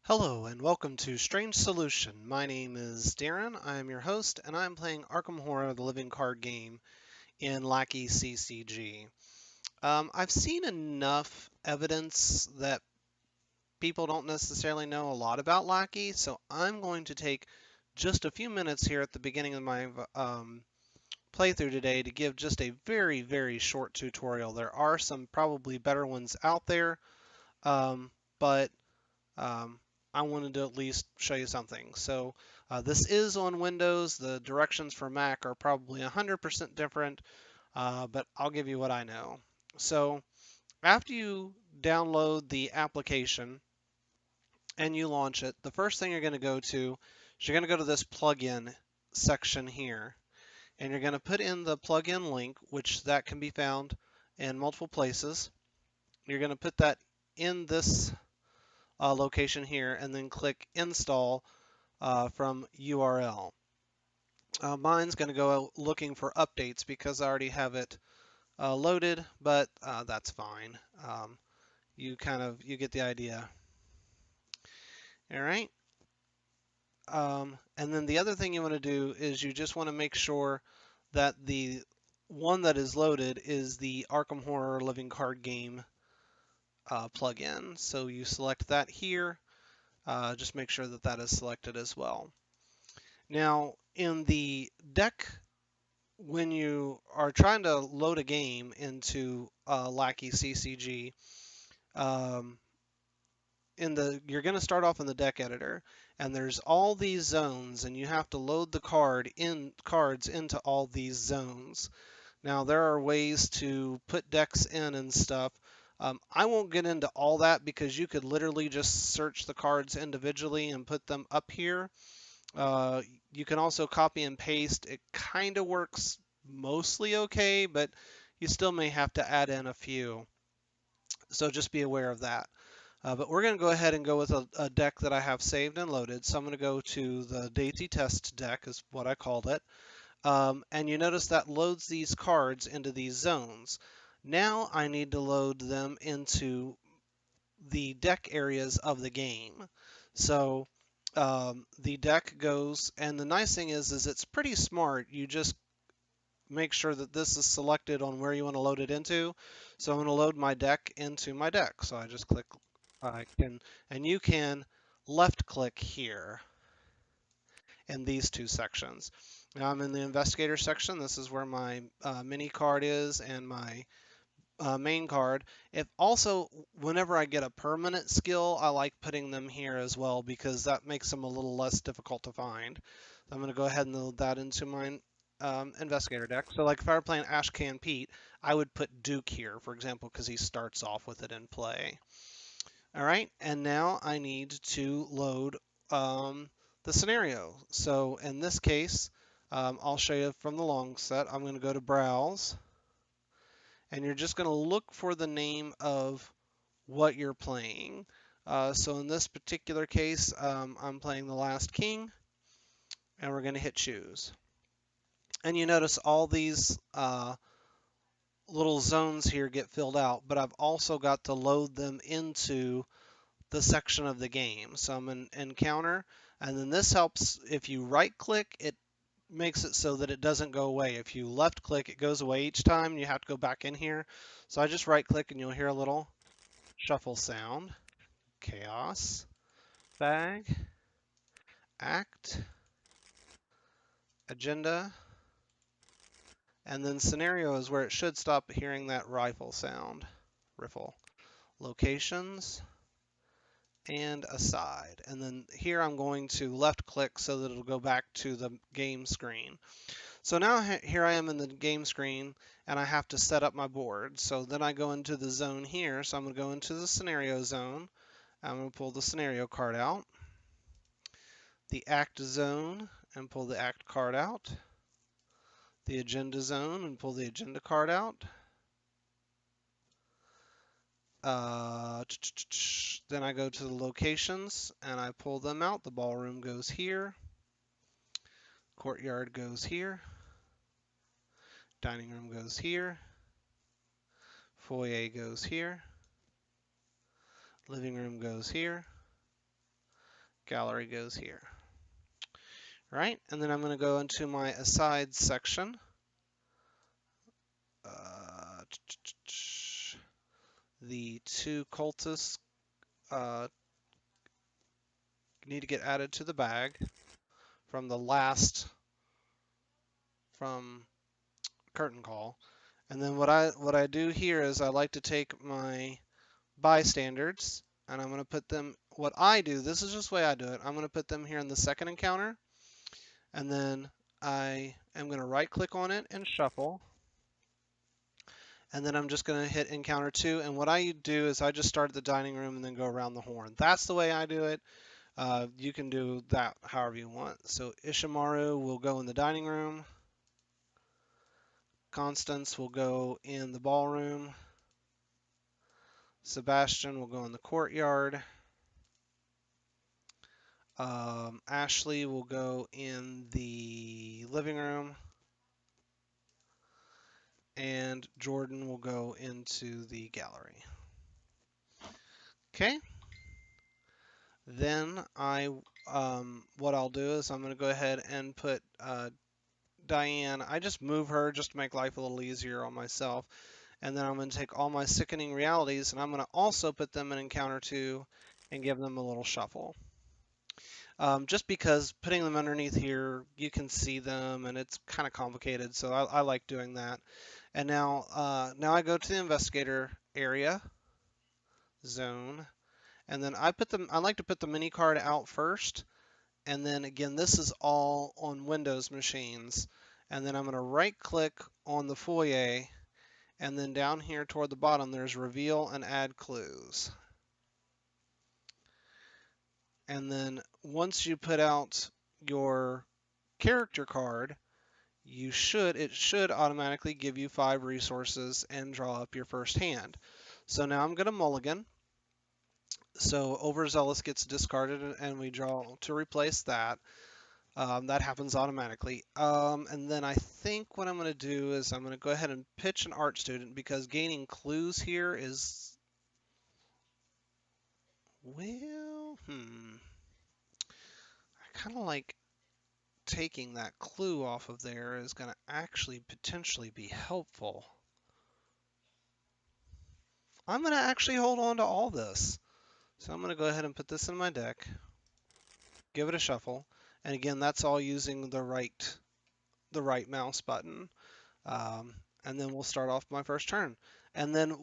Hello and welcome to Strange Solution. My name is Darren, I am your host, and I'm playing Arkham Horror, the living card game in Lackey CCG. I've seen enough evidence that people don't necessarily know a lot about Lackey, so I'm going to take just a few minutes here at the beginning of my playthrough today to give just a very, very short tutorial. There are some probably better ones out there, but um, I wanted to at least show you something. So this is on Windows. The directions for Mac are probably 100% different, but I'll give you what I know. So after you download the application and you launch it, the first thing you're going to go to is you're going to go to this plugin section here, and you're going to put in the plugin link, which that can be found in multiple places. You're going to put that in this location here and then click install from URL. Mine's going to go looking for updates because I already have it loaded, but that's fine. You get the idea. All right. And then the other thing you want to do is you just want to make sure that the one that is loaded is the Arkham Horror Living Card Game plugin. So you select that here. Just make sure that that is selected as well. Now, in the deck, when you are trying to load a game into Lackey CCG, um, you're going to start off in the deck editor, and there's all these zones, and you have to load the cards into all these zones. Now, there are ways to put decks in and stuff. I won't get into all that because you could literally just search the cards individually and put them up here. You can also copy and paste. It kind of works mostly okay, but you still may have to add in a few. So just be aware of that. But we're going to go ahead and go with a deck that I have saved and loaded. So I'm going to go to the Daisy Test deck is what I called it. And you notice that loads these cards into these zones. Now I need to load them into the deck areas of the game. So the deck goes, and the nice thing is it's pretty smart. You just make sure that this is selected on where you want to load it into. So I'm going to load my deck into my deck. So I just click, and you can left click here in these two sections. Now I'm in the investigator section. This is where my mini card is and my main card. If also, whenever I get a permanent skill, I like putting them here as well because that makes them a little less difficult to find. So I'm going to go ahead and load that into my investigator deck. So like if I were playing Ashcan Pete, I would put Duke here, for example, because he starts off with it in play. All right, and now I need to load the senerio. So in this case, I'll show you from the long set. I'm going to go to Browse, and you're just going to look for the name of what you're playing. So in this particular case, I'm playing The Last King, and we're going to hit Choose. And you notice all these little zones here get filled out, but I've also got to load them into the section of the game. So I'm in Encounter, and then this helps if you right click, it makes it so that it doesn't go away. If you left click, it goes away each time. You have to go back in here. So I just right click and you'll hear a little shuffle sound. Chaos, Bag, Act, Agenda, and then Senerio is where it should stop hearing that rifle sound. Riffle. Locations, and Aside. And then here I'm going to left click so that it'll go back to the game screen. So now here I am in the game screen and I have to set up my board. So then I go into the zone here. So I'm going to go into the senerio zone. I'm going to pull the senerio card out. The act zone and pull the act card out. The agenda zone and pull the agenda card out. Then I go to the locations and I pull them out. The ballroom goes here. Courtyard goes here. Dining room goes here. Foyer goes here. Living room goes here. gallery goes here. Right, and then I'm going to go into my asides section. The 2 cultists need to get added to the bag from the last from curtain call. And then what I do here is I like to take my bystanders and I'm going to put them, what I do, this is just the way I do it, I'm going to put them here in the second encounter, and then I am going to right click on it and shuffle, and then I'm just going to hit encounter 2, and what I do is I just start at the dining room and then go around the horn. That's the way I do it. You can do that however you want. So Ishimaru will go in the dining room, Constance will go in the ballroom, Sebastian will go in the courtyard, Ashley will go in the living room, and Jordan will go into the gallery. Okay. Then what I'll do is I'm going to go ahead and put Diane. I just move her just to make life a little easier on myself. And then I'm going to take all my sickening realities and I'm going to also put them in encounter 2 and give them a little shuffle. Just because putting them underneath here, you can see them and it's kind of complicated, so I like doing that. And now I go to the investigator area zone, and then I like to put the mini card out first, and then again, this is all on Windows machines. And then I'm going to right click on the foyer, and then down here toward the bottom there's reveal and add clues. And then once you put out your character card, it should automatically give you 5 resources and draw up your first hand. So now I'm going to mulligan. So Overzealous gets discarded and we draw to replace that. That happens automatically. And then I think what I'm going to do is I'm going to go ahead and pitch an art student, because gaining clues here is, well, I kind of like taking that clue off of there is going to actually potentially be helpful. I'm going to actually hold on to all this. So I'm going to go ahead and put this in my deck, give it a shuffle, and again, that's all using the right mouse button. And then we'll start off my first turn. And then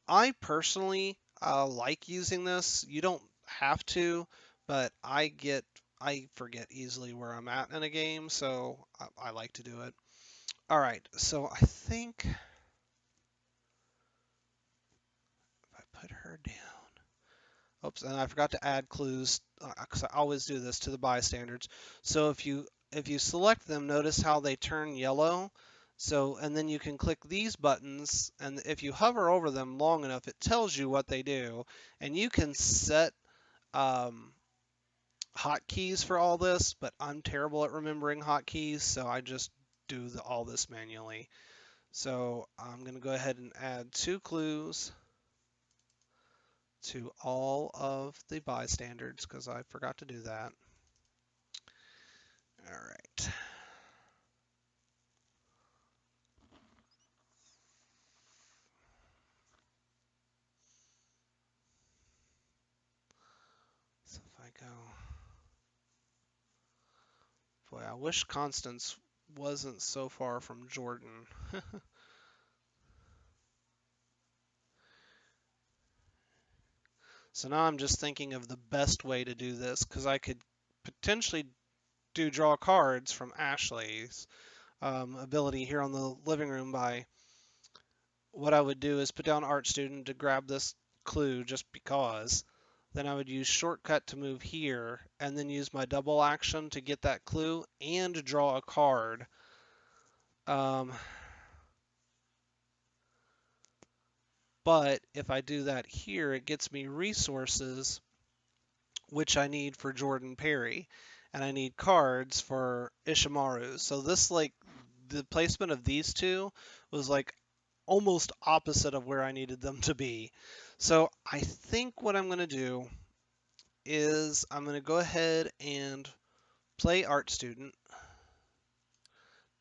I personally like using this. You don't have to, but I forget easily where I'm at in a game, so I like to do it. All right, so I think if I put her down. Oops, and I forgot to add clues, because I always do this to the bystanders. So if you select them, notice how they turn yellow. So, and then you can click these buttons, and if you hover over them long enough, it tells you what they do. And you can set hotkeys for all this, but I'm terrible at remembering hotkeys, so I just do all this manually. So I'm going to go ahead and add 2 clues to all of the bystanders, because I forgot to do that. All right. So if I go, boy, I wish Constance wasn't so far from Jordan. So now I'm just thinking of the best way to do this, because I could potentially draw cards from Ashley's ability here on the living room. By what I would do is put down art student to grab this clue just because. Then I would use shortcut to move here, and then use my double action to get that clue and draw a card. But if I do that here, it gets me resources, which I need for Jordan Perry, and I need cards for Ishimaru. So this, like, the placement of these two was like almost opposite of where I needed them to be. So I think what I'm going to do is I'm going to go ahead and play Art Student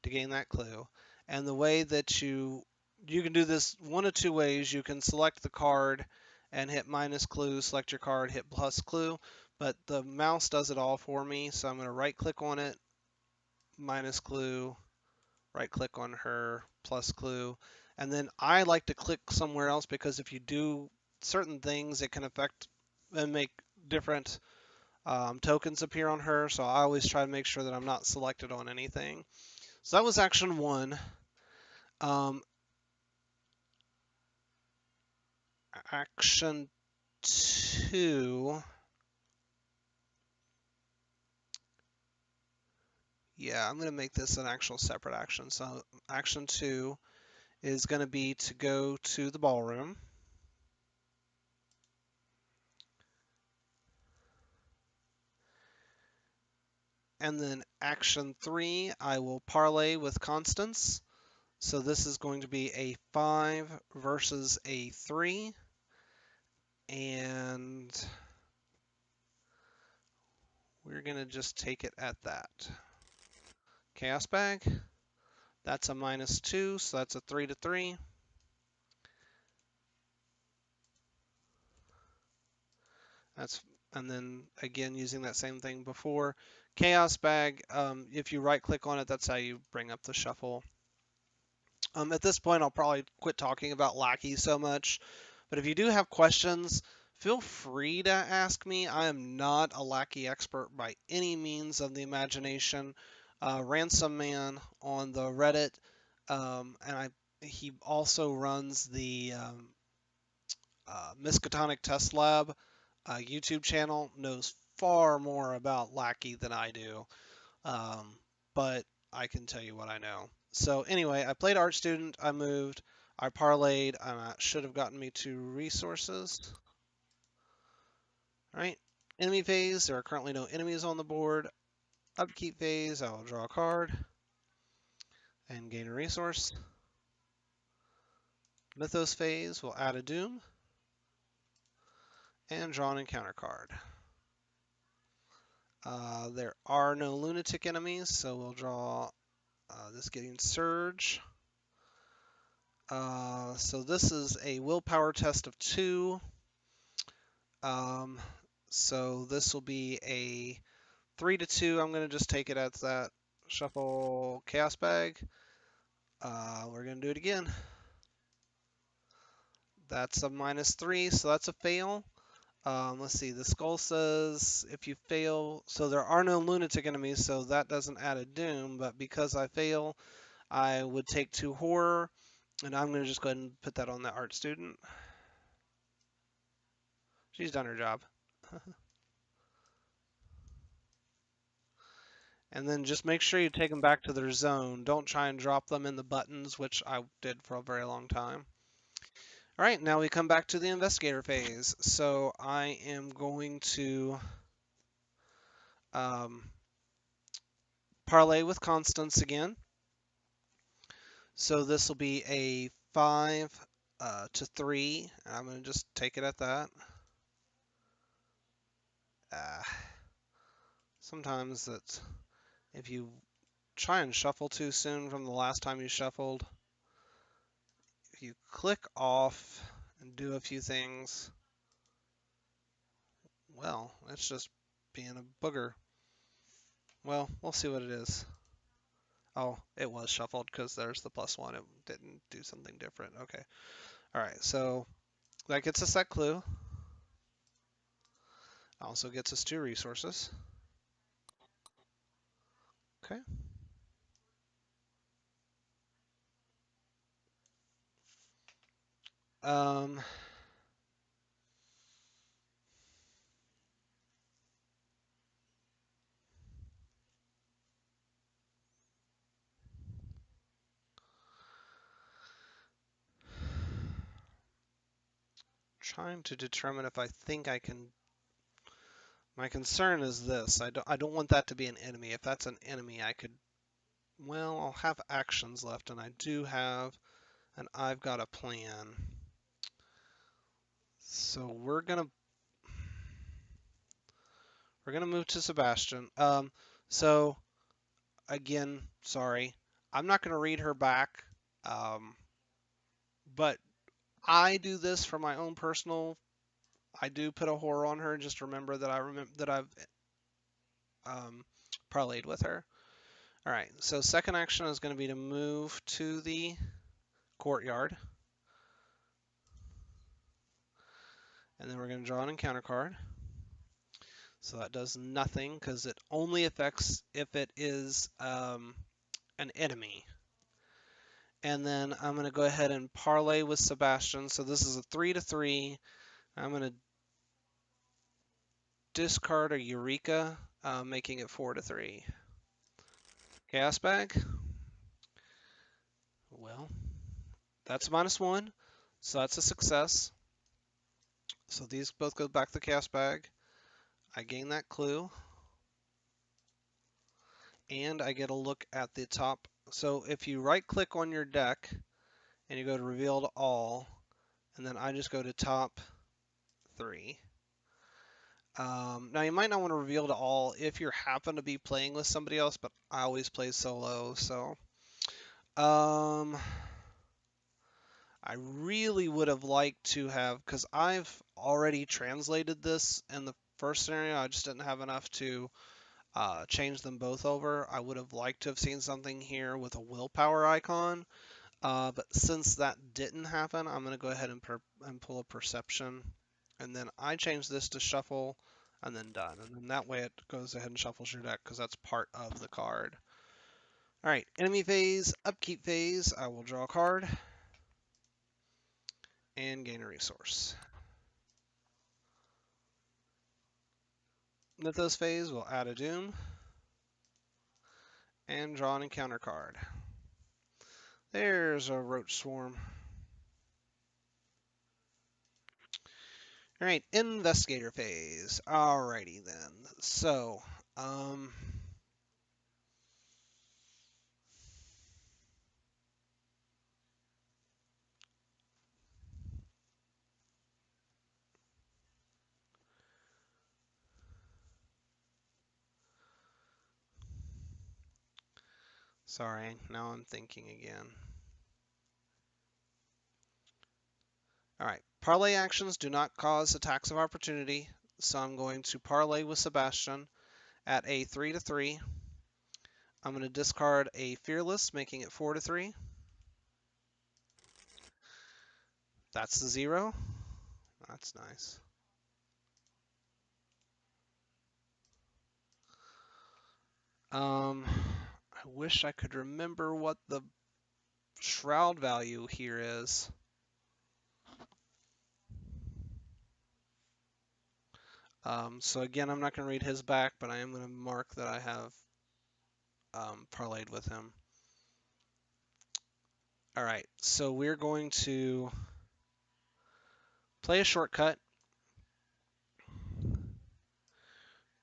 to gain that clue. And the way that you can do this one of two ways. You can select the card and hit minus clue, select your card, hit plus clue, but the mouse does it all for me. So I'm going to right click on it, minus clue, right click on her, plus clue. And then I like to click somewhere else because if you do certain things, it can affect and make different tokens appear on her. So I always try to make sure that I'm not selected on anything. So that was action one. Action two. Yeah, I'm going to make this an actual separate action. So action two is going to be to go to the ballroom. And then action three, I will parlay with Constance. So this is going to be a 5 versus a 3. And we're going to just take it at that. Chaos Bag. That's a -2, so that's a 3 to 3. And then again using that same thing before. Chaos Bag, if you right click on it, that's how you bring up the shuffle. At this point, I'll probably quit talking about Lackey so much, but if you do have questions, feel free to ask me. I am not a Lackey expert by any means of the imagination. Ransom Man on the Reddit, and he also runs the Miskatonic Test Lab YouTube channel, knows far more about Lackey than I do, but I can tell you what I know. So anyway, I played Art Student, I moved, I parlayed, and I should have gotten me 2 resources. All right, enemy phase, there are currently no enemies on the board. Upkeep phase, I will draw a card and gain a resource. Mythos phase, will add a doom and draw an encounter card. There are no lunatic enemies, so we'll draw this getting Surge. So this is a willpower test of 2. So this will be a 3 to 2. I'm going to just take it as that. Shuffle Chaos Bag. We're going to do it again. That's a -3, so that's a fail. Let's see, the skull says if you fail, so there are no lunatic enemies, so that doesn't add a doom, but because I fail, I would take 2 horror, and I'm going to just go ahead and put that on the Art Student. She's done her job. And then just make sure you take them back to their zone. Don't try and drop them in the buttons, which I did for a very long time. All right, now we come back to the Investigator phase. So I am going to parlay with Constance again. So this will be a 5 to 3. I'm going to just take it at that. Sometimes that's if you try and shuffle too soon from the last time you shuffled, if you click off and do a few things, well, it's just being a booger. Well, we'll see what it is. Oh, it was shuffled because there's the +1. It didn't do something different. Okay. All right, so that gets us that clue. Also gets us 2 resources. Okay. Trying to determine if I think I can. My concern is this. I don't want that to be an enemy. If that's an enemy, I could. Well, I'll have actions left, and I do have, and I've got a plan. So we're gonna. We're gonna move to Sebastian. So again, sorry, I'm not gonna read her back. Um, but I do this for my own personal. I do put a horror on her. Just remember that I remember that I've um, parlayed with her. All right. So second action is going to be to move to the courtyard, and then we're going to draw an encounter card. So that does nothing because it only affects if it is an enemy. And then I'm going to go ahead and parlay with Sebastian. So this is a 3/3. I'm going to discard a Eureka, making it 4/3. Chaos bag. Well, that's -1, so that's a success. So these both go back to the chaos bag. I gain that clue, and I get a look at the top. So if you right-click on your deck and you go to Reveal to All, and then I just go to Top 3. Now you might not want to reveal to all if you happen to be playing with somebody else, but I always play solo, so I really would have liked to have, because I've already translated this in the first scenario, I just didn't have enough to change them both over. I would have liked to have seen something here with a willpower icon, but since that didn't happen, I'm going to go ahead and pull a perception, and then I change this to shuffle, and then done. And then that way it goes ahead and shuffles your deck, because that's part of the card. All right, enemy phase, upkeep phase. I will draw a card and gain a resource. Mythos phase will add a doom and draw an encounter card. There's a roach swarm. All right, investigator phase. Alrighty then. So, sorry, now I'm thinking again. All right, parlay actions do not cause attacks of opportunity, so I'm going to parlay with Sebastian at a 3/3. I'm going to discard a fearless, making it 4/3. That's the 0. That's nice. I wish I could remember what the shroud value here is. So again, I'm not going to read his back, but I am going to mark that I have parlayed with him. All right, so we're going to play a shortcut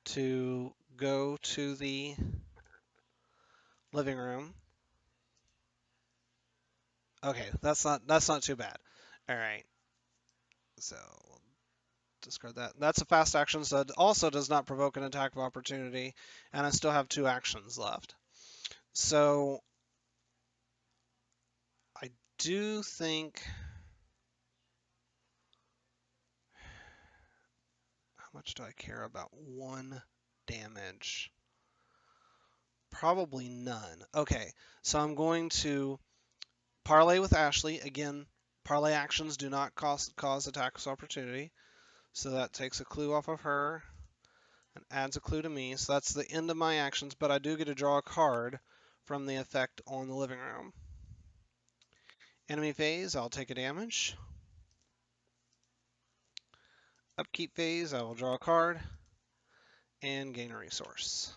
to go to the living room. Okay, that's not too bad. All right, so we'll discard that. That's a fast action, so it also does not provoke an attack of opportunity, and I still have 2 actions left. So I do think, how much do I care about 1 damage? Probably none. Okay, so I'm going to parlay with Ashley. Again, parlay actions do not cause attacks of opportunity. So that takes a clue off of her and adds a clue to me. So that's the end of my actions, but I do get to draw a card from the effect on the living room. Enemy phase, I'll take a damage. Upkeep phase, I will draw a card and gain a resource.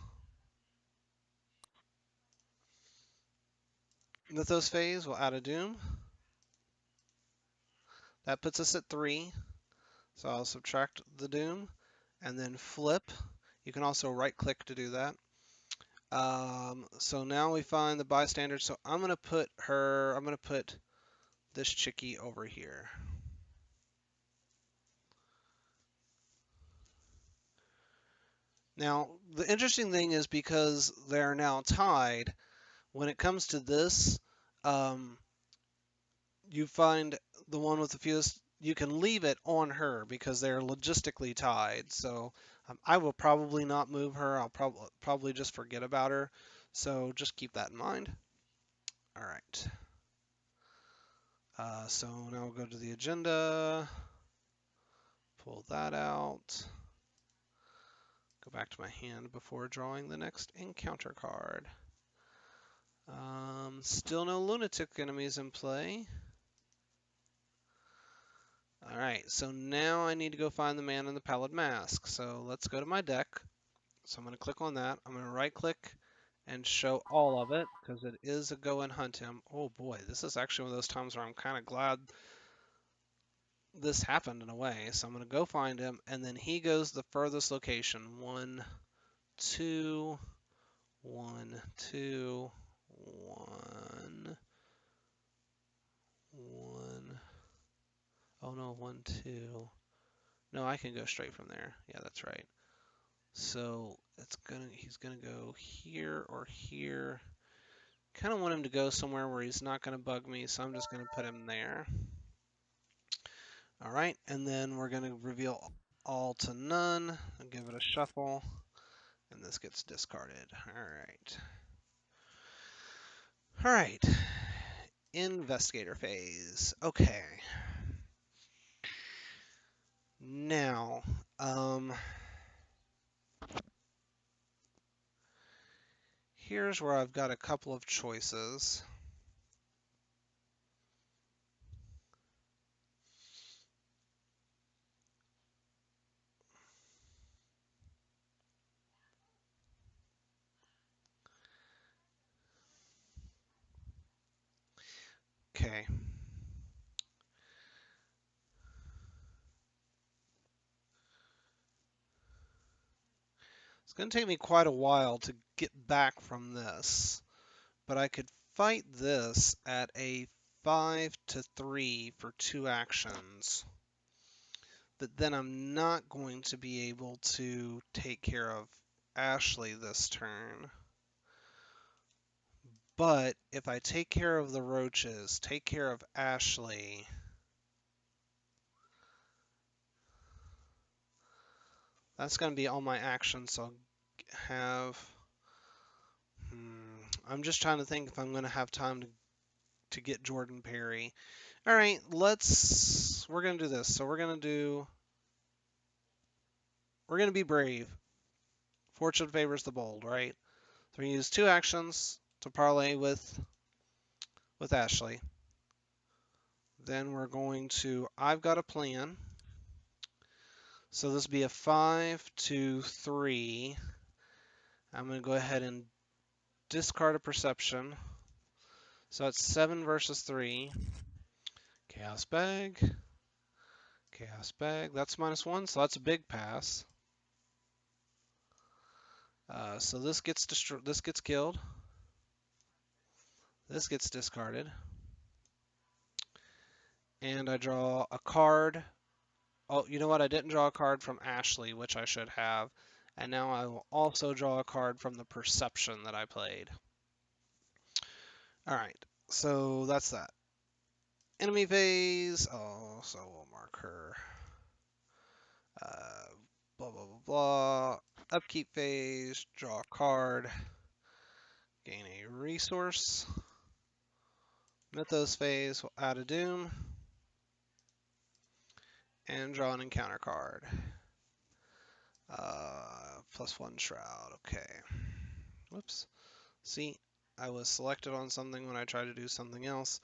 Mythos phase will add a doom. That puts us at 3. So I'll subtract the doom and then flip. You can also right click to do that. So now we find the bystander. So I'm going to put this chickie over here. Now, the interesting thing is because they're now tied, when it comes to this, um, you find the one with the fewest, you can leave it on her because they're logistically tied. So I will probably not move her. I'll probably just forget about her. So just keep that in mind. All right. So now we'll go to the agenda, pull that out, go back to my hand before drawing the next encounter card. Still no lunatic enemies in play. All right, so now I need to go find the man in the pallid mask. So let's go to my deck. So I'm going to click on that. I'm going to right click and show all of it because it is a go and hunt him. Oh boy, this is actually one of those times where I'm kind of glad this happened in a way. So I'm going to go find him, and then he goes the furthest location. 1, 2, 1, 2, 1, 1. Oh no, 1, 2. No, I can go straight from there. Yeah, that's right. So he's gonna go here or here. Kind of want him to go somewhere where he's not gonna bug me, so I'm just gonna put him there. All right, and then we're gonna reveal all to none and give it a shuffle, and this gets discarded. All right. Investigator phase. Okay. Now, here's where I've got a couple of choices. Okay. It's going to take me quite a while to get back from this, but I could fight this at a 5-3 for 2 actions. But then I'm not going to be able to take care of Ashley this turn. But if I take care of the roaches, take care of Ashley, that's going to be all my actions. So I'll have... I'm just trying to think if I'm going to have time to get Jordan Perry. All right, we're going to do this. So we're going to be brave. Fortune favors the bold, right? So we use 2 actions to parlay with Ashley. Then we're going to, I've got a plan. So this will be a 5-3. I'm going to go ahead and discard a perception. So it's 7 versus 3. Chaos bag. Chaos bag. That's -1, so that's a big pass. So this gets killed. This gets discarded. And I draw a card. Oh, you know what? I didn't draw a card from Ashley, which I should have. And now I will also draw a card from the perception that I played. All right, so that's that. Enemy phase. Oh, so we'll mark her. Blah, blah, blah, blah. Upkeep phase. Draw a card. Gain a resource. Mythos phase. We'll add a doom. And draw an encounter card. +1 shroud. Okay. Whoops. See, I was selected on something when I tried to do something else.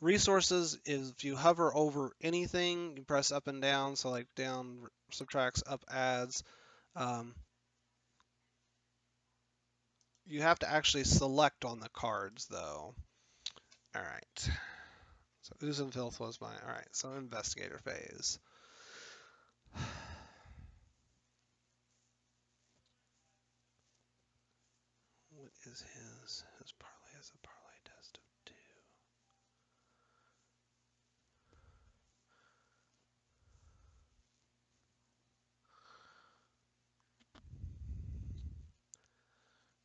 Resources is if you hover over anything, you press up and down. So like down subtracts, up adds. You have to actually select on the cards though. All right. So Ooze and Filth was mine. All right. So Investigator phase. What is his? His parlay is a parlay test of 2.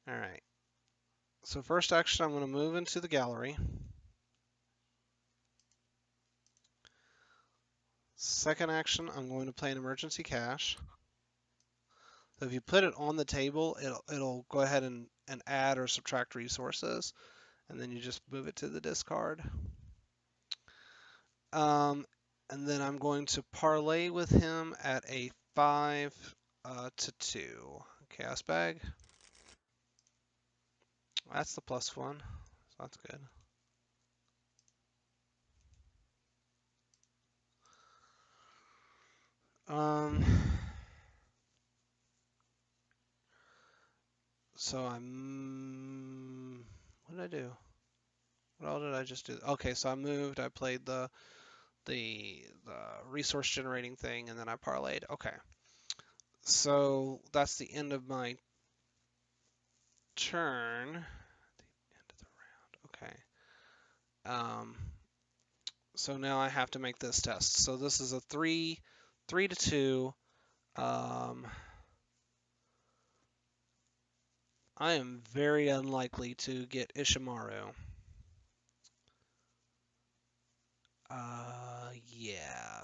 All right. So first action, I'm going to move into the gallery. Second action, I'm going to play an emergency cache. So if you put it on the table, it'll go ahead and add or subtract resources, and then you just move it to the discard. And then I'm going to parlay with him at a 5 to 2 chaos bag. That's the +1, so that's good. So what did I do? What all did I just do? Okay, so I moved. I played the resource generating thing, and then I parlayed. Okay, so that's the end of my turn. The end of the round. Okay. So now I have to make this test. So this is a 3 to 2. I am very unlikely to get Ishimaru. Yeah.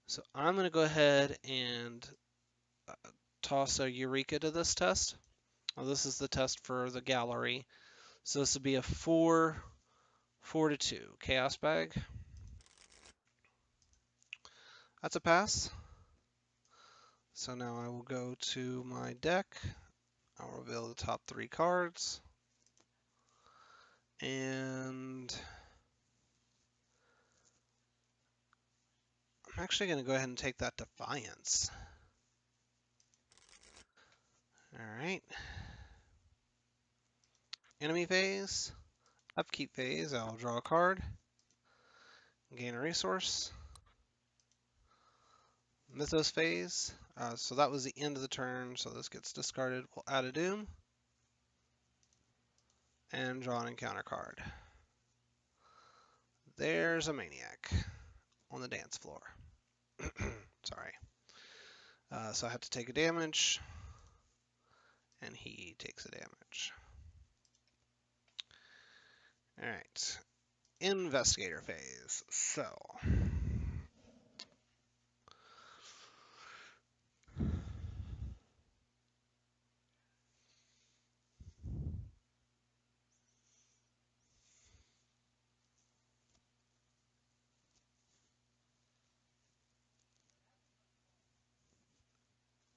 So I'm going to go ahead and toss a Eureka to this test. Well, this is the test for the gallery. So this would be a 4 to 2 chaos bag. That's a pass. So now I will go to my deck. I'll reveal the top 3 cards. And I'm actually going to go ahead and take that Defiance. Alright. Enemy phase. Upkeep phase. I'll draw a card. Gain a resource. Mythos phase. So that was the end of the turn, so this gets discarded. We'll add a Doom. And draw an encounter card. There's a Maniac on the dance floor. Sorry. So I have to take a damage, and he takes a damage. Alright. Investigator phase. So.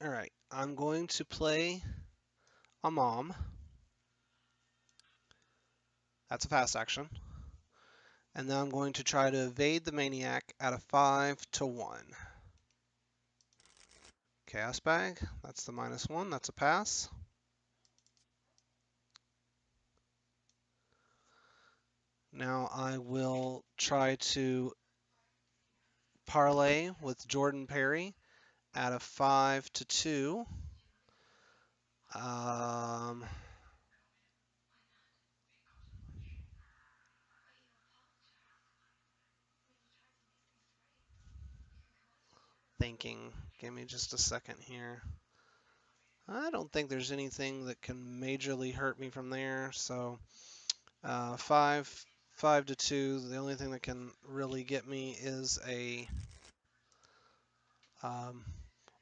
Alright. I'm going to play a Mom. That's a fast action. And then I'm going to try to evade the Maniac at a 5 to 1. Chaos Bag, that's the -1, that's a pass. Now I will try to parlay with Jordan Perry at a 5 to 2. Thinking, give me just a second here. I don't think there's anything that can majorly hurt me from there, so 5 to 2. The only thing that can really get me is a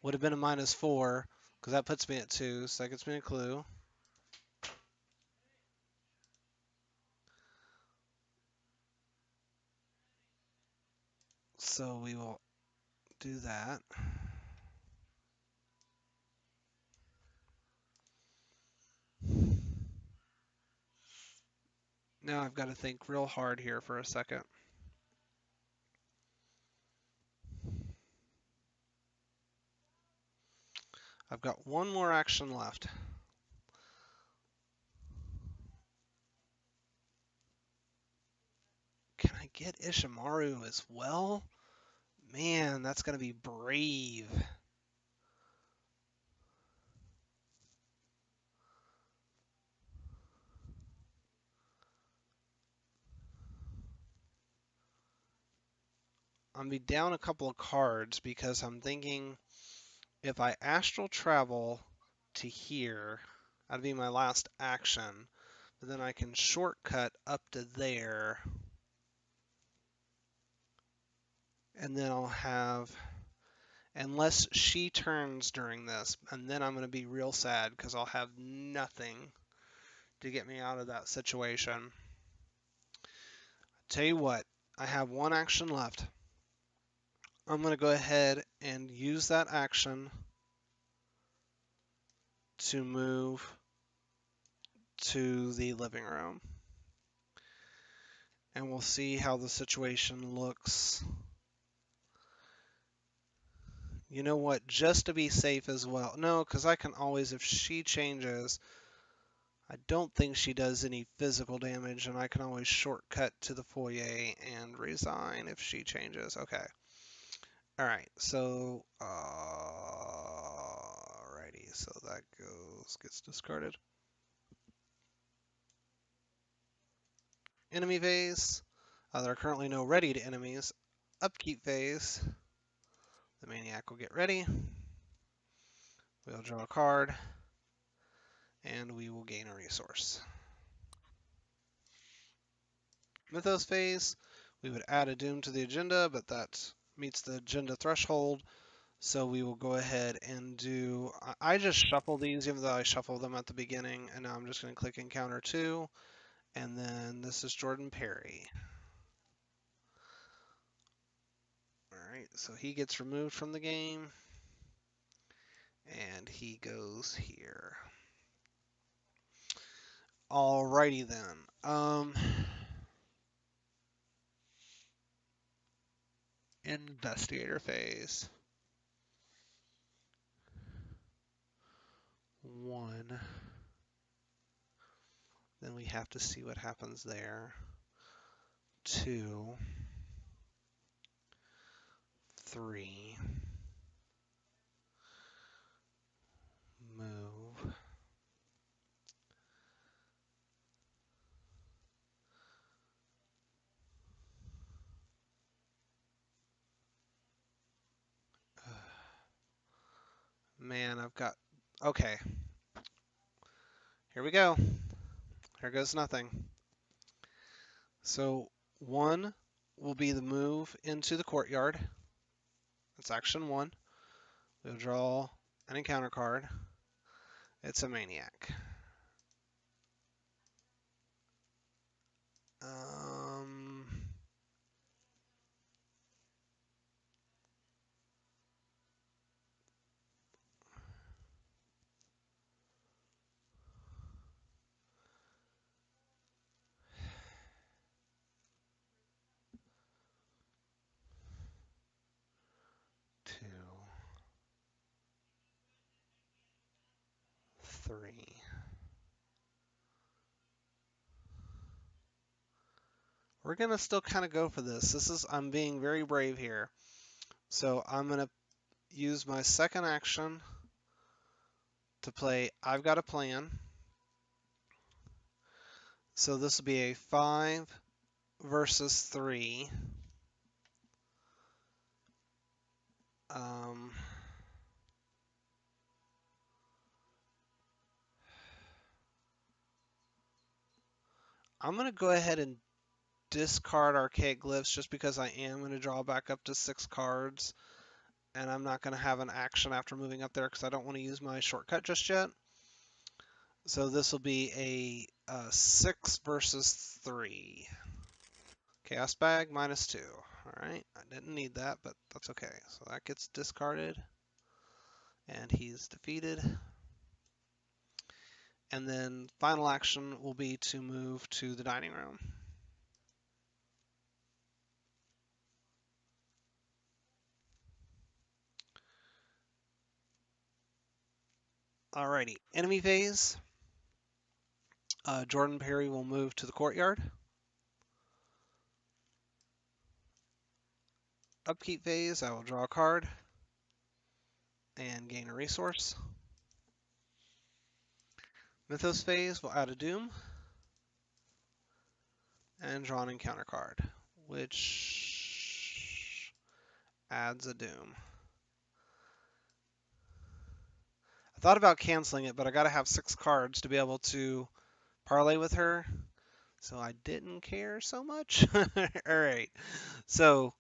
would have been a -4 because that puts me at 2, so that gets me a clue. So we will do that. Now I've got to think real hard here for a second. I've got one more action left. Can I get Ishimaru as well? Man, that's going to be brave. I'm be down a couple of cards because I'm thinking if I astral travel to here, That'd be my last action. But then I can shortcut up to there. And then I'll have, unless she turns during this, and then I'm going to be real sad because I'll have nothing to get me out of that situation. Tell you what, I have one action left. I'm going to go ahead and use that action to move to the living room. And we'll see how the situation looks. You know what, just to be safe as well. No, because I can always, if she changes, I don't think she does any physical damage, and I can always shortcut to the foyer and resign if she changes. Okay. Alright, so, alrighty, so that gets discarded. Enemy phase. There are currently no ready to enemies. Upkeep phase. The maniac will get ready. We'll draw a card, and we will gain a resource. Mythos phase. We would add a doom to the agenda, but that meets the agenda threshold. So we will go ahead and do, I just shuffle these even though I shuffled them at the beginning, and now I'm just going to click Encounter 2, and then this is Jordan Perry. Alright, so he gets removed from the game, and he goes here. Alrighty then. Investigator phase. 1. Then we have to see what happens there. 2. 3. Move. Man, I've got... Okay. Here we go. Here goes nothing. So 1 will be the move into the courtyard. That's action 1. We'll draw an encounter card. It's a maniac. 2, 3. We're gonna still kind of go for this. I'm being very brave here. So I'm gonna use my second action to play I've Got a Plan. So this will be a 5 versus 3. I'm going to go ahead and discard Archaic Glyphs just because I am going to draw back up to 6 cards. And I'm not going to have an action after moving up there because I don't want to use my shortcut just yet. So this will be a 6 versus 3. Chaos Bag -2. Alright, I didn't need that, but that's okay. So that gets discarded. And he's defeated. And then final action will be to move to the dining room. Alrighty, enemy phase. Jordan Perry will move to the courtyard. Upkeep phase, I will draw a card and gain a resource. Mythos phase will add a doom and draw an encounter card, which adds a doom. I thought about canceling it, but I gotta have 6 cards to be able to parlay with her. So I didn't care so much. All right. So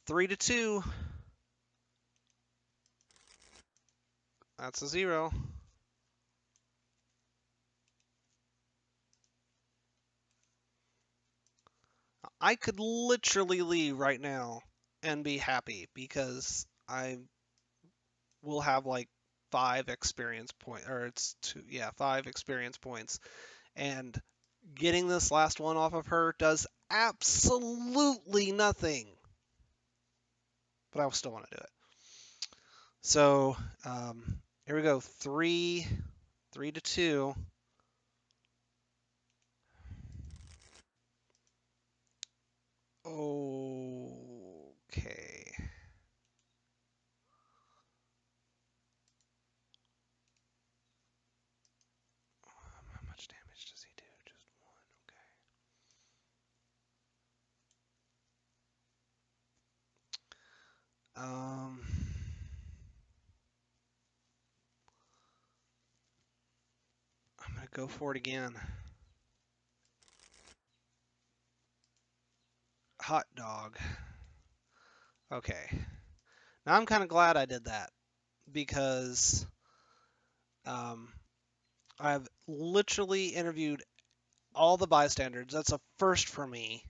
3 to 2. That's a 0. I could literally leave right now and be happy because I will have like 5 experience points, or it's 2, yeah, 5 experience points. And getting this last one off of her does absolutely nothing. But I still want to do it. So here we go. 3 to 2. Okay. How much damage does he do? Just 1. Okay. I'm gonna go for it again. Hot dog. Okay. Now I'm kind of glad I did that because um, I've literally interviewed all the bystanders. That's a first for me.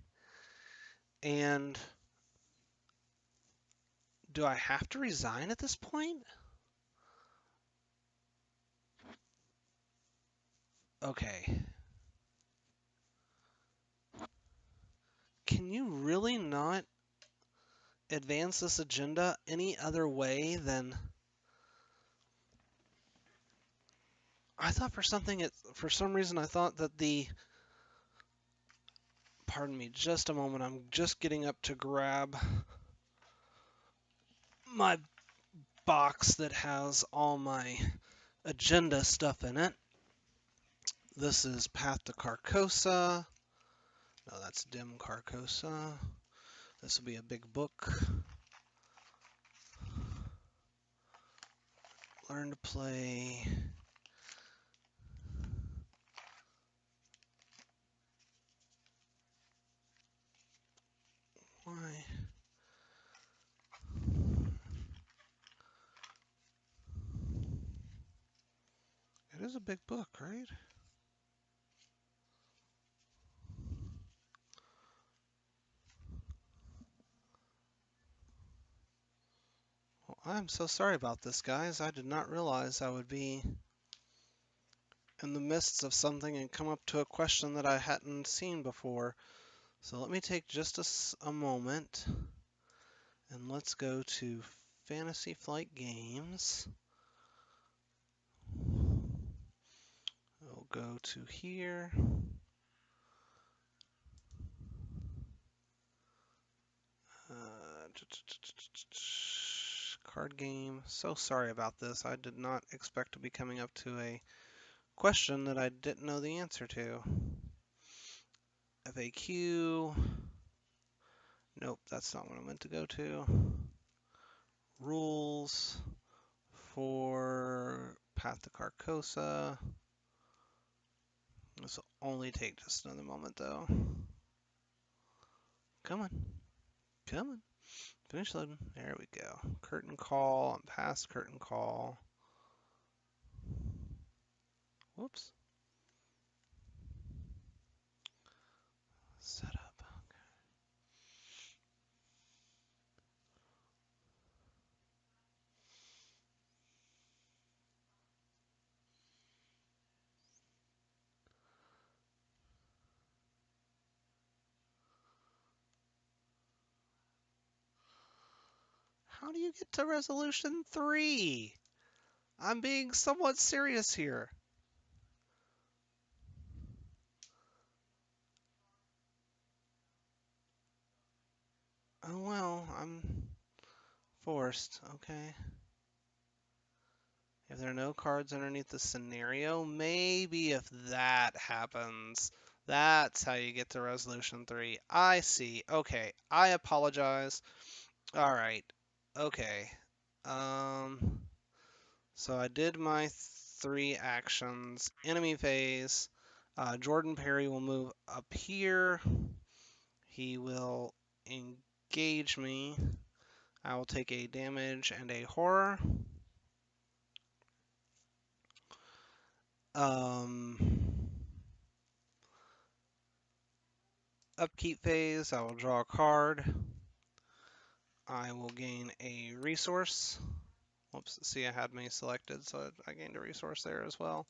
And do I have to resign at this point? Okay. Can you really not advance this agenda any other way than... I thought for some reason I thought that the... Pardon me, just a moment. I'm just getting up to grab my box that has all my agenda stuff in it. This is Path to Carcosa. No, that's Dim Carcosa. This will be a big book. Learn to play. Why? It is a big book, right? Well, I'm so sorry about this, guys. I did not realize I would be in the midst of something and come up to a question that I hadn't seen before. So let me take just a moment and let's go to Fantasy Flight Games. We'll go to here. Card game. So sorry about this. I did not expect to be coming up to a question that I didn't know the answer to. FAQ. Nope, that's not what I meant to go to. Rules for Path to Carcosa. This will only take just another moment though. Come on. Come on. Finish loading. There we go. Curtain call. I'm past curtain call. Whoops. Setup. How do you get to resolution 3? I'm being somewhat serious here. Oh well, I'm forced. Okay. If there are no cards underneath the scenario, maybe if that happens, that's how you get to resolution 3. I see. Okay. I apologize. All right. Okay. So I did my 3 actions. Enemy phase. Jordan Perry will move up here. He will engage me. I will take a damage and a horror. Upkeep phase, I will draw a card. I will gain a resource. Whoops, see I had me selected, so I gained a resource there as well.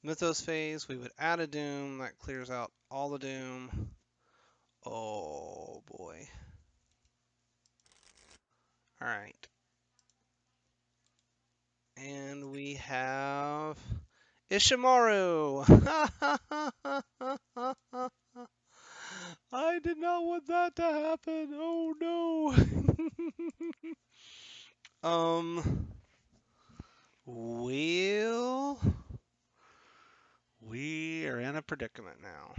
Mythos phase, we would add a doom. That clears out all the doom. Oh boy. Alright. And we have Ishimaru! I did not want that to happen. Oh no. Well, we are in a predicament now.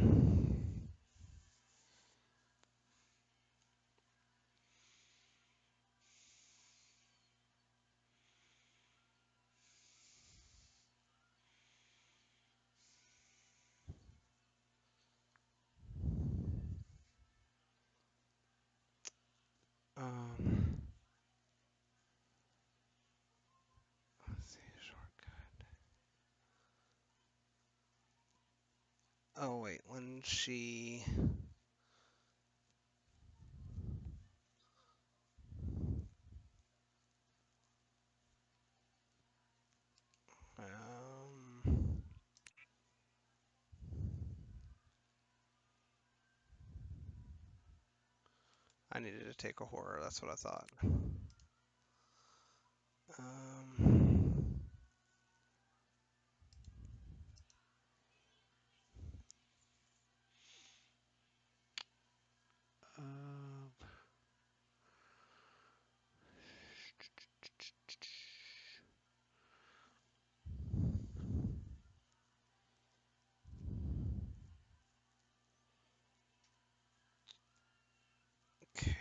Let's see, shortcut. Oh wait, when she I needed to take a horror, that's what I thought. Okay.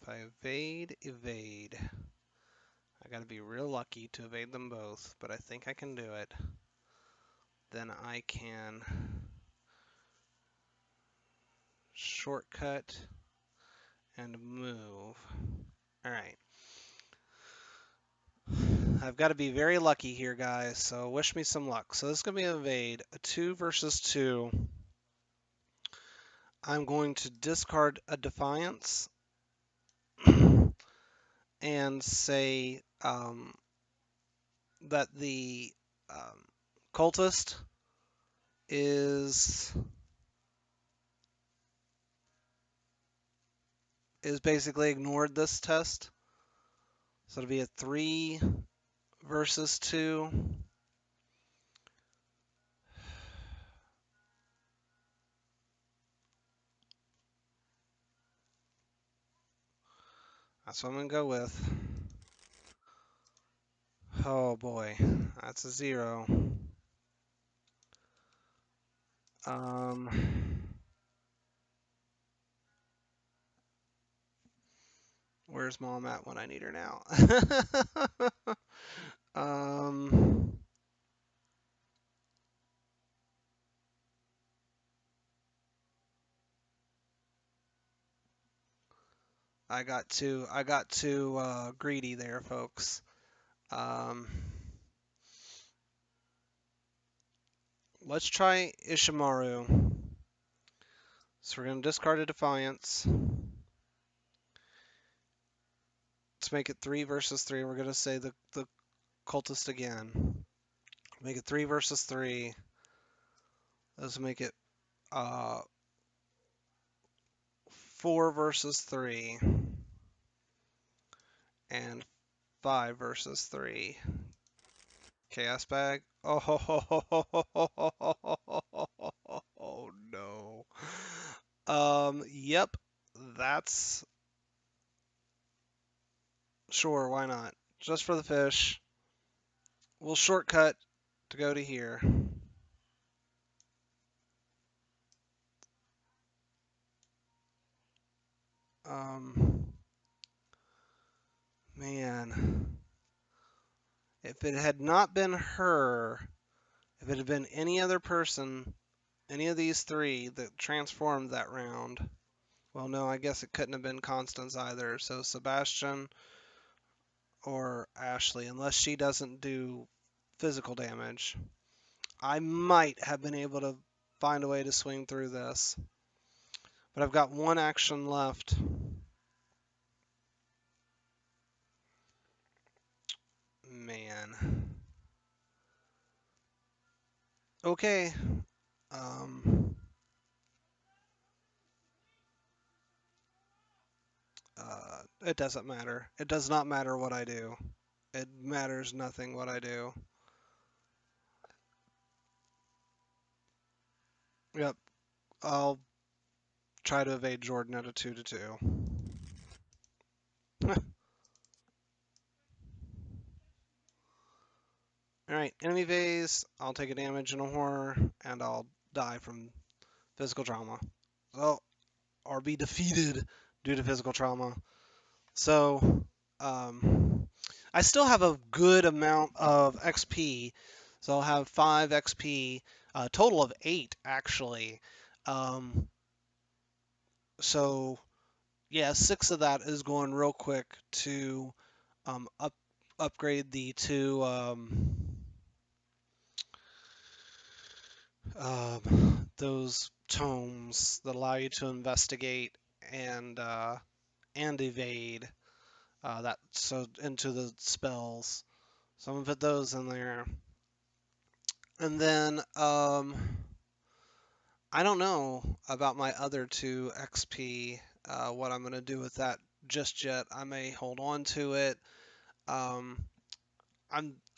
If I evade. I gotta be real lucky to evade them both, but I think I can do it. Then I can shortcut and move. Alright. I've got to be very lucky here, guys, so wish me some luck. So this is going to be an evade, a 2 versus 2. I'm going to discard a Defiance and say that the cultist is basically ignored this test. So it'll be a 3 versus 2. That's what I'm going to go with. Oh boy, that's a 0. Where's Mom at when I need her now? I got too greedy there, folks. Let's try Ishimaru. So we're going to discard a Defiance. Let's make it 3 versus 3. We're going to say the cultist again. Make it 3 versus 3. Let's make it 4 versus 3. And 5 versus 3. Chaos bag. Oh no. Yep. That's sure, why not? Just for the fish. We'll shortcut to go to here. Man. If it had not been her, if it had been any other person, any of these three that transformed that round, well, no, I guess it couldn't have been Constance either. So Sebastian or Ashley, unless she doesn't do physical damage, I might have been able to find a way to swing through this. But I've got one action left. Man. Okay. Um, it doesn't matter. It does not matter what I do. It matters nothing what I do. Yep. I'll try to evade Jordan at a 2-2. Alright, enemy phase. I'll take a damage in a horror, and I'll die from physical trauma. So, or be defeated due to physical trauma. So, I still have a good amount of XP. So I'll have 5 XP, a total of 8 actually. So yeah, 6 of that is going real quick to upgrade the 2 those tomes that allow you to investigate and evade. That so into the spells. So I'm gonna put those in there. And then I don't know about my other 2 XP, what I'm gonna do with that just yet. I may hold on to it. I'm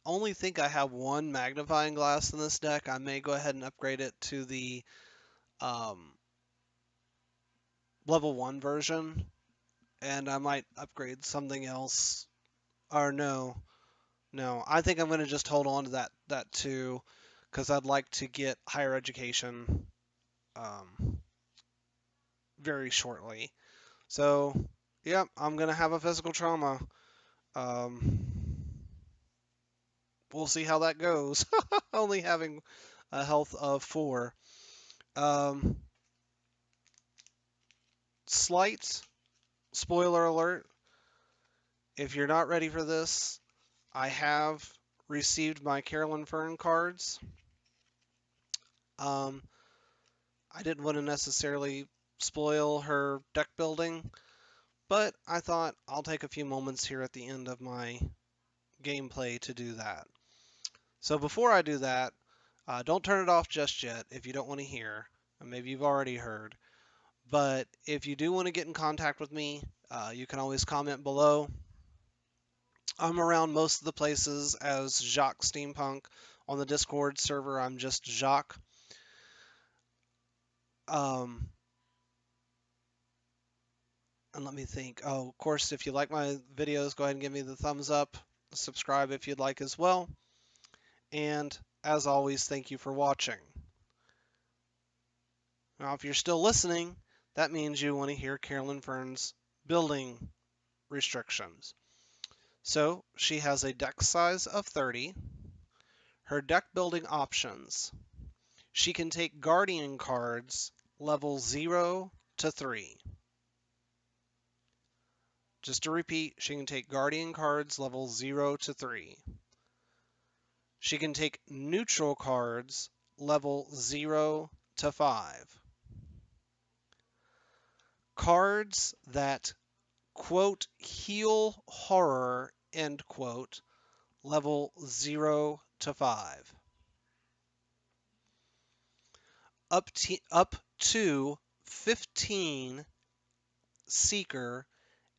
only think I have 1 magnifying glass in this deck. I may go ahead and upgrade it to the um, level 1 version, and I might upgrade something else. Or no, I think I'm gonna just hold on to that too, because I'd like to get higher education very shortly. So, yep, I'm gonna have a physical trauma. Um, we'll see how that goes. Only having a health of 4. Um, slight spoiler alert. If you're not ready for this, I have received my Caroyln Fern cards. I didn't want to necessarily spoil her deck building, but I thought I'll take a few moments here at the end of my gameplay to do that. So before I do that, don't turn it off just yet if you don't want to hear, and maybe you've already heard. But if you do want to get in contact with me, you can always comment below. I'm around most of the places as Jacques Steampunk. On the Discord server, I'm just Jacques. And let me think. Oh, of course, if you like my videos, go ahead and give me the thumbs up. Subscribe if you'd like as well. And as always, thank you for watching. Now, if you're still listening, that means you want to hear Caroyln Ferns' building restrictions. So, she has a deck size of 30. Her deck building options. She can take Guardian cards level 0 to 3. Just to repeat, she can take Guardian cards level 0 to 3. She can take neutral cards level 0 to 5. Cards that, quote, heal horror, end quote, level 0 to 5. Up to 15 Seeker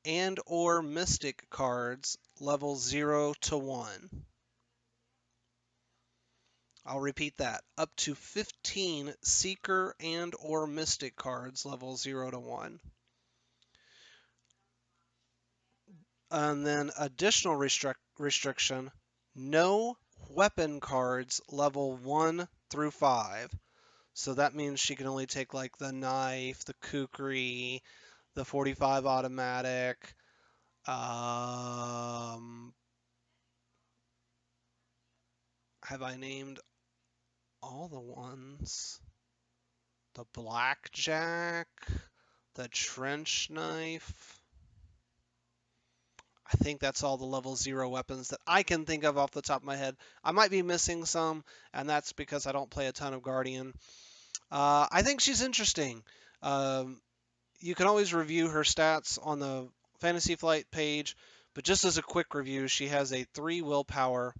and or Mystic cards level 0 to 1. I'll repeat that. Up to 15 Seeker and or Mystic cards level 0 to 1. And then additional restriction, no weapon cards level 1 through 5. So that means she can only take like the knife, the kukri, the 45 automatic, Have I named all the ones? The blackjack, the trench knife. I think that's all the level 0 weapons that I can think of off the top of my head. I might be missing some, and that's because I don't play a ton of Guardian. I think she's interesting. Um, you can always review her stats on the Fantasy Flight page, but just as a quick review, she has a 3 willpower,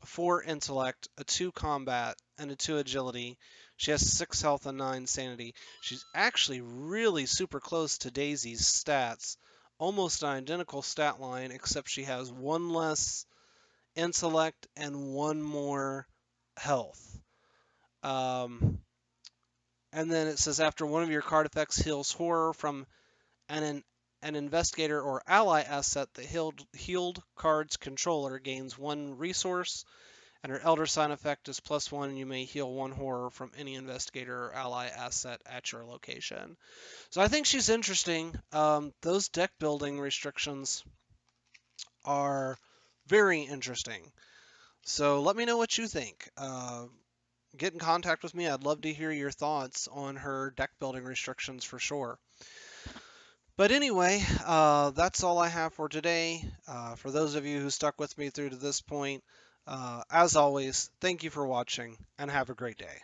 a 4 intellect, a 2 combat, and a 2 agility. She has 6 health and 9 sanity. She's actually really super close to Daisy's stats. Almost an identical stat line, except she has 1 less intellect and 1 more health. And then it says after one of your card effects heals horror from an investigator or ally asset, the healed card's controller gains 1 resource, and her Elder Sign effect is +1, and you may heal 1 horror from any investigator or ally asset at your location. So I think she's interesting. Those deck building restrictions are very interesting. So let me know what you think. Get in contact with me. I'd love to hear your thoughts on her deck building restrictions for sure. But anyway, that's all I have for today. For those of you who stuck with me through to this point, as always, thank you for watching and have a great day.